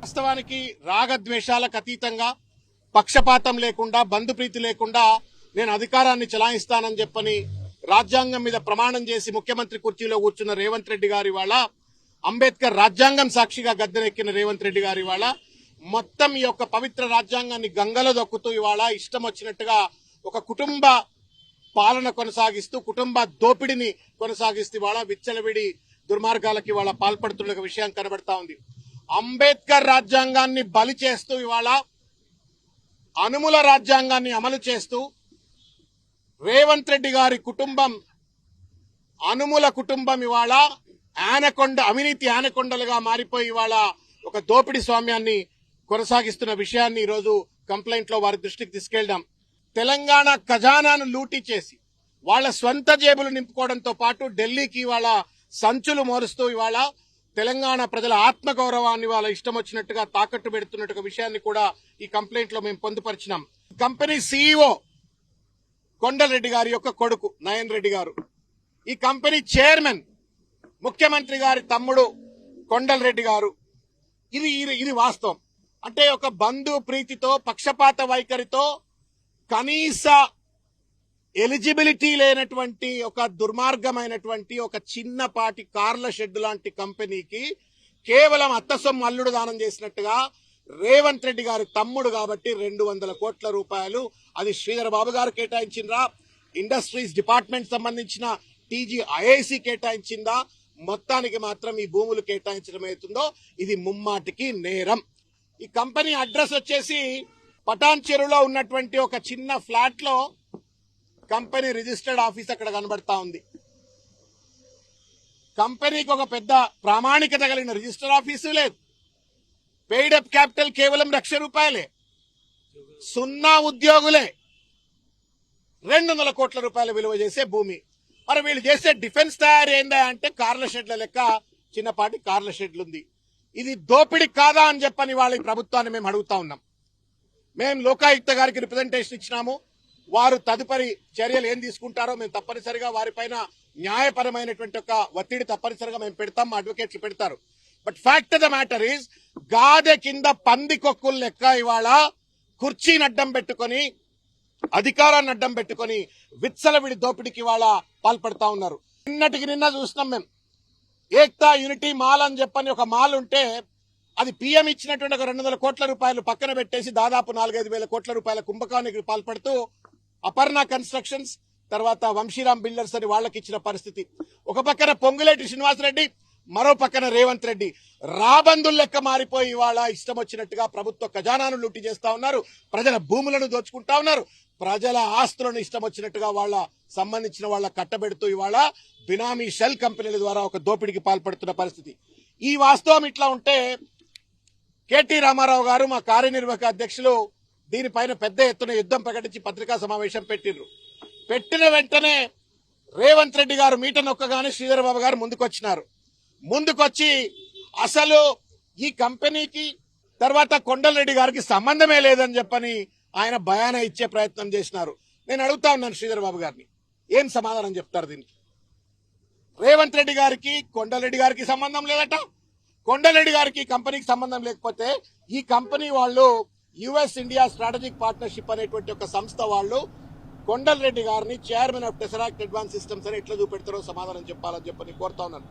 వాస్తవానికి రాగద్వేషాలకు అతీతంగా పక్షపాతం లేకుండా బంధుప్రీతి లేకుండా నేను అధికారాన్ని చెలాయిస్తానని చెప్పని రాజ్యాంగం మీద ప్రమాణం చేసి ముఖ్యమంత్రి కుర్చీలో కూర్చున్న రేవంత్ రెడ్డి గారి వాళ్ళ అంబేద్కర్ రాజ్యాంగం సాక్షిగా గద్దెనెక్కిన రేవంత్ రెడ్డి గారి వాళ్ళ మొత్తం ఈ యొక్క పవిత్ర రాజ్యాంగాన్ని గంగలో దొక్కుతూ ఇవాళ ఇష్టం వచ్చినట్టుగా ఒక కుటుంబ పాలన కొనసాగిస్తూ కుటుంబ దోపిడిని కొనసాగిస్తూ ఇవాళ విచ్చలవిడి దుర్మార్గాలకి ఇవాళ పాల్పడుతున్న విషయం కనబడతా ఉంది. అంబేద్కర్ రాజ్యాంగాన్ని బలి చేస్తూ ఇవాళ అనుముల రాజ్యాంగాన్ని అమలు చేస్తూ రేవంత్ రెడ్డి గారి కుటుంబం అనుముల కుటుంబం ఇవాళ ఆనకొండ అవినీతి ఆనకొండలుగా మారిపోయి ఇవాళ ఒక దోపిడీ స్వామ్యాన్ని కొనసాగిస్తున్న విషయాన్ని ఈరోజు కంప్లైంట్ లో వారి దృష్టికి తీసుకెళ్దాం. తెలంగాణ ఖజానాను లూటీ చేసి వాళ్ళ స్వంత జేబులు నింపుకోవడంతో పాటు ఢిల్లీకి ఇవాళ సంచులు మోరుస్తూ ఇవాళ తెలంగాణ ప్రజల ఆత్మగౌరవాన్ని వాళ్ళ ఇష్టం వచ్చినట్టుగా తాకట్టు పెడుతున్నట్టుగా విషయాన్ని కూడా ఈ కంప్లైంట్ లో మేము పొందుపరిచినాం. కంపెనీ సీఈఓ కొండలరెడ్డి గారి యొక్క కొడుకు నయన్ రెడ్డి గారు, ఈ కంపెనీ చైర్మన్ ముఖ్యమంత్రి గారి తమ్ముడు కొండలరెడ్డి గారు. ఇది వాస్తవం. అంటే ఒక బంధు ప్రీతితో పక్షపాత వైఖరితో కనీస ఎలిజిబిలిటీ లేనటువంటి ఒక దుర్మార్గమైనటువంటి ఒక చిన్నపాటి కార్ల షెడ్ లాంటి కంపెనీకి కేవలం అత్తసొమ్ము అల్లుడు దానం చేసినట్టుగా రేవంత్ రెడ్డి గారి తమ్ముడు కాబట్టి 200 కోట్ల రూపాయలు అది శ్రీధర్ బాబు గారు కేటాయించిందా, ఇండస్ట్రీస్ డిపార్ట్మెంట్ సంబంధించిన టీజీ ఐఐసి కేటాయించిందా, మొత్తానికి మాత్రం ఈ భూములు కేటాయించడం అవుతుందో ఇది ముమ్మాటికి నేరం. ఈ కంపెనీ అడ్రస్ వచ్చేసి పటాన్ చెరువులో ఉన్నటువంటి ఒక చిన్న ఫ్లాట్ లో కంపెనీ రిజిస్టర్డ్ ఆఫీస్ అక్కడ కనబడతా ఉంది. కంపెనీకి ఒక పెద్ద ప్రామాణికత కలిగిన రిజిస్టర్ ఆఫీసు లేదు. పెయిడ్ అప్ క్యాపిటల్ కేవలం ₹1,00,000, 0 ఉద్యోగులే, 200 కోట్ల రూపాయల విలువ చేసే భూమి. మరి వీళ్ళు చేసే డిఫెన్స్ తయారీ ఏందా అంటే కార్ల షెడ్ల లెక్క చిన్నపాటి కార్ల షెడ్లు ఉంది. ఇది దోపిడీ కాదా అని చెప్పని వాళ్ళ ప్రభుత్వాన్ని మేము అడుగుతా ఉన్నాం. మేము లోకాయుక్త గారికి రిప్రజెంటేషన్ ఇచ్చినాము. వారు తదుపరి చర్యలు ఏం తీసుకుంటారో మేము తప్పనిసరిగా వారిపైన న్యాయపరమైనటువంటి ఒక ఒత్తిడి తప్పనిసరిగా మేము పెడతాం, మా అడ్వకేట్లు పెడతారు. But fact of the matter is గాదె కింద పంది కొక్కులు లెక్క ఇవాళ కుర్చీని అడ్డం పెట్టుకుని అధికారాన్ని అడ్డం పెట్టుకుని విచ్చలవిడి దోపిడికి ఇవాళ పాల్పడతా ఉన్నారు. నిన్నటికి నిన్న చూస్తున్నాం మేము. ఏక్తా యూనిటీ మాల్ అని చెప్పని ఒక మాల్ ఉంటే అది పీఎం ఇచ్చినటువంటి ఒక 200 కోట్ల రూపాయలు పక్కన పెట్టేసి దాదాపు 4-5 వేల కోట్ల రూపాయల కుంభకానికి పాల్పడుతూ అపర్ణ కన్స్ట్రక్షన్స్ తర్వాత వంశీరామ్ బిల్డర్స్ అని వాళ్ళకి ఇచ్చిన పరిస్థితి. ఒక పక్కన పొంగులేటి శ్రీనివాసరెడ్డి, మరో పక్కన రేవంత్ రెడ్డి రాబందులు లెక్క మారిపోయి ఇవాళ ఇష్టం వచ్చినట్టుగా ప్రభుత్వ ఖజానాను లూటీ చేస్తా ఉన్నారు, ప్రజల భూములను దోచుకుంటా ఉన్నారు, ప్రజల ఆస్తులను ఇష్టం వచ్చినట్టుగా వాళ్ళ సంబంధించిన వాళ్ళ కట్టబెడుతూ ఇవాళ బినామీ షెల్ కంపెనీల ద్వారా ఒక దోపిడీకి పాల్పడుతున్న పరిస్థితి. ఈ వాస్తవం ఇట్లా ఉంటే కేటీ రామారావు గారు మా కార్యనిర్వాహక అధ్యక్షులు దీనిపైన పెద్ద ఎత్తున యుద్ధం ప్రకటించి పత్రికా సమావేశం పెట్టిండ్రు. పెట్టిన వెంటనే రేవంత్ రెడ్డి గారు మీట నొక్కగానే శ్రీధర్ బాబు గారు ముందుకొచ్చి అసలు ఈ కంపెనీకి తర్వాత కొండలరెడ్డి గారికి సంబంధమే లేదని చెప్పని ఆయన బయాన ఇచ్చే ప్రయత్నం చేసినారు. నేను అడుగుతా ఉన్నాను శ్రీధర్ బాబు గారిని, ఏం సమాధానం చెప్తారు దీనికి? రేవంత్ రెడ్డి గారికి కొండలరెడ్డి గారికి సంబంధం లేదట. కొండలరెడ్డి గారికి కంపెనీకి సంబంధం లేకపోతే ఈ కంపెనీ వాళ్ళు యుఎస్ ఇండియా స్ట్రాటజిక్ పార్ట్నర్షిప్ అనేటువంటి ఒక సంస్థ వాళ్ళు కొండలరెడ్డి గారిని చైర్మన్ ఆఫ్ టెసరాక్ట్ అడ్వాన్స్ సిస్టమ్స్ అని ఎట్లా చూపెడతారో సమాధానం చెప్పాలని చెప్పని కోరుతా ఉన్నాను.